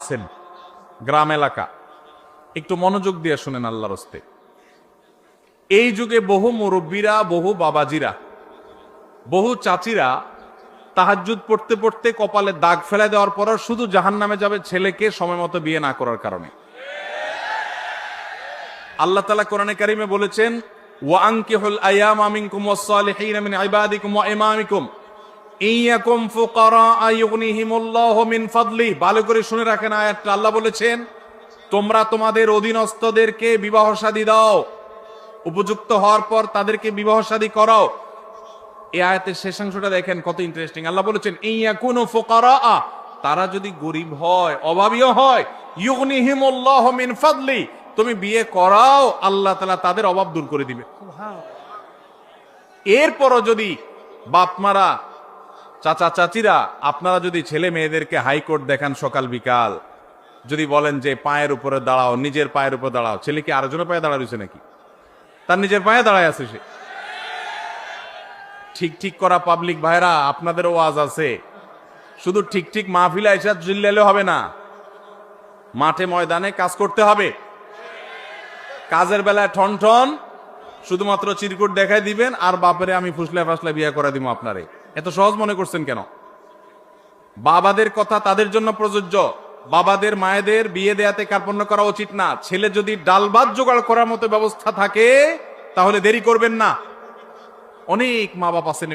আছেন গ্রাম এলাকা, একটু মনোযোগ দিয়ে শুনেন আল্লাহর হস্তে। এই যুগে বহু মুরব্বীরা, বহু বাবাজিরা, বহু চাচিরা তাহাজ্জুদ পড়তে পড়তে কপালে দাগ ফেলে দেওয়ার পর শুধু জাহান্নামে যাবে ছেলেকে সময় মতো বিয়ে না করার কারণে। আল্লাহ তাআলা কোরআনে কারিমে বলেছেন, ওয়া আনকিহুল আয়ামা মিনকুম ওয়াস-সালিহিনা মিন ইবাদিকুম ওয়া ইমামিকুম ইয়াকুম ফুকারা ইউগনিহিমুল্লাহু মিন ফাদলি। ভালো করে শুনে রাখেন আয়াতটা। আল্লাহ বলেছেন, তোমরা তোমাদের অধীনস্থদেরকে বিবাহ শাদী দাও, উপযুক্ত হওয়ার পর তাদেরকে বিবাহ শাদী করাও। এই আয়াতের শেষাংশটা দেখেন কত ইন্টারেস্টিং। আল্লাহ বলেছেন, ইয়াকুনু ফুকারা, তারা যদি গরিব হয়, অভাবীও হয়, ইউগনিহিমুল্লাহু মিন ফাদলি, তুমি বিয়ে করাও, আল্লাহ তাআলা তাদের অভাব দূর করে দিবে। এরপরও যদি বাপমারা, চাচা চাচিরা, আপনারা যদি ছেলে মেয়েদেরকে হাইকোর্ট দেখান সকাল বিকাল, যদি বলেন যে পায়ের উপরে দাঁড়াও, নিজের পায়ের উপর দাঁড়াও, ছেলে কি আরেকজনের পায়ে দাঁড়া রয়েছে নাকি? তার নিজের পায়ে দাঁড়ায় আছে সে। ঠিক ঠিক করা পাবলিক ভাইরা, আপনাদেরও ওয়াজ আছে। শুধু ঠিক ঠিক মাহফিলে এসে চিল্লালে হবে না, মাঠে ময়দানে কাজ করতে হবে। কাজের বেলায় ঠন ঠন শুধুমাত্র চিরকুট দেখাই দিবেন আর বাপেরে আমি ফুসলা ফাসলা বিয়ে করে দিব আপনারে। এত সহজ মনে করছেন কেন? বাবাদের কথা তাদের জন্য প্রযোজ্য। বাবাদের মায়েদের বিয়ে দেয়াতে কার্পণ্য করা উচিত না। ছেলে যদি ডাল ভাত জোগাড় করার মতো ব্যবস্থা থাকে তাহলে দেরি করবেন না। অনেক মা বাপ আছেন